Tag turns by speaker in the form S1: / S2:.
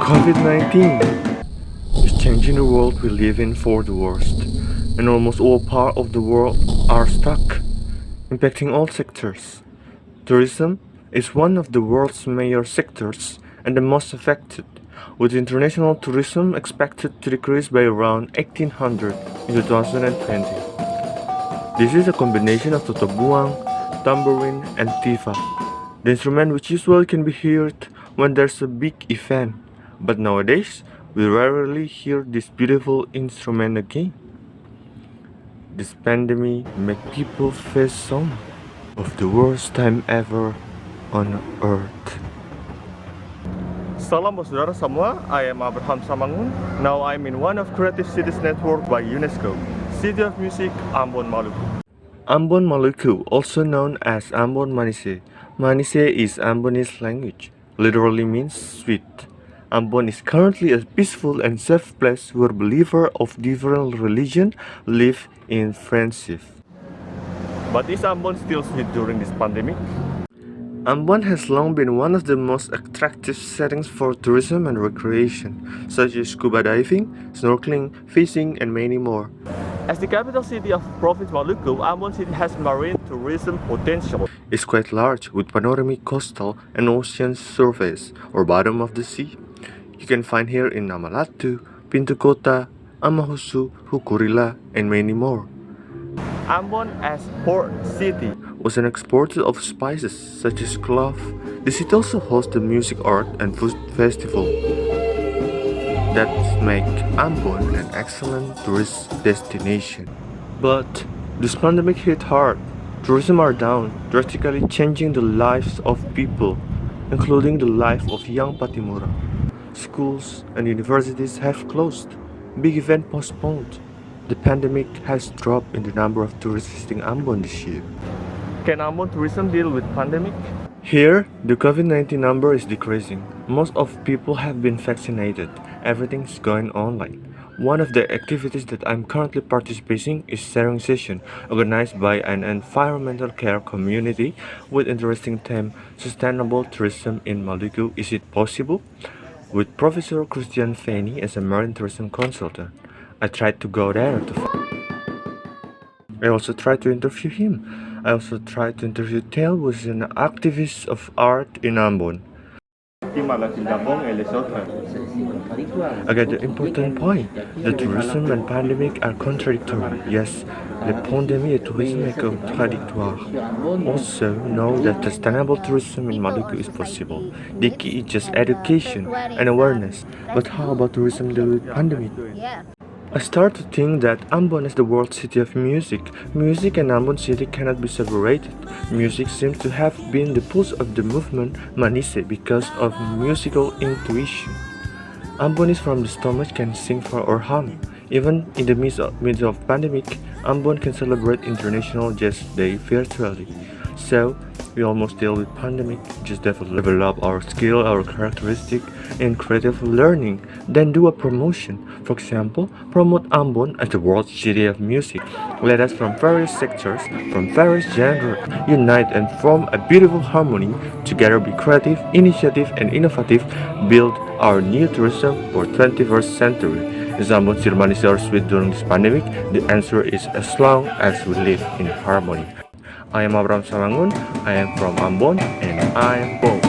S1: COVID-19 is changing the world we live in for the worst, and almost all parts of the world are stuck, impacting all sectors. Tourism is one of the world's major sectors and the most affected, with international tourism expected to decrease by around 1800 in 2020. This is a combination of totobuang, tambourine, and tifa, the instrument which usually can be heard when there's a big event, but nowadays we rarely hear this beautiful instrument again. This pandemic make people face some of the worst time ever on earth. Salam buat saudara semua, I am Abraham Samangun. Now I'm in one of Creative Cities Network by UNESCO, City of Music, Ambon, Maluku. Ambon, Maluku, also known as Ambon Manise. Manise is Ambonese language, literally means sweet. Ambon is currently a peaceful and safe place where believers of different religion live in friendship. But is Ambon still sweet during this pandemic? Ambon has long been one of the most attractive settings for tourism and recreation, such as scuba diving, snorkeling, fishing, and many more. As the capital city of Province Maluku, Ambon City has marine tourism potential. It's quite large, with panoramic coastal and ocean surface, or bottom of the sea. You can find here in Namalatu, Pintu Kota, Amahusu, Hukurila, and many more. Ambon as port city was an exporter of spices such as clove. The city also hosts the music, art, and food festival that make Ambon an excellent tourist destination. But this pandemic hit hard. Tourism are down, drastically changing the lives of people, including the life of young Patimura. Schools and universities have closed. Big events postponed. The pandemic has dropped in the number of tourists visiting Ambon this year. Can Ambon tourism deal with pandemic? Here, the COVID-19 number is decreasing. Most of people have been vaccinated. Everything's going online. One of the activities that I'm currently participating is sharing session organized by an environmental care community with interesting theme Sustainable Tourism in Maluku. Is it possible? With Professor Christian Fanny as a marine tourism consultant. I tried to go there I also tried to interview him. I also tried to interview Tel, who is an activist of art in Ambon. I get the important point. The tourism and pandemic are contradictory. Yes, the pandemic et tourisme est contradictoire. Also know that sustainable tourism in Maluku is possible. The key is just education and awareness. But how about tourism during the pandemic? I start to think that Ambon is the world city of music. Music and Ambon city cannot be separated. Music seems to have been the pulse of the movement Manise because of musical intuition. Ambonese from the stomach can sing for or hum. Even in the midst of pandemic, Ambon can celebrate International Jazz Day virtually. So, we almost deal with pandemic, just develop our skill, our characteristic in creative learning, then do a promotion. For example, promote Ambon as the world city of music. Let us from various sectors, from various genres, unite and form a beautiful harmony. Together be creative, initiative and innovative, build our new tourism for 21st century. Is Ambon Sirmanis or sweet during this pandemic? The answer is as long as we live in harmony. I am Abraham Samangun, I am from Ambon, and I am Bo.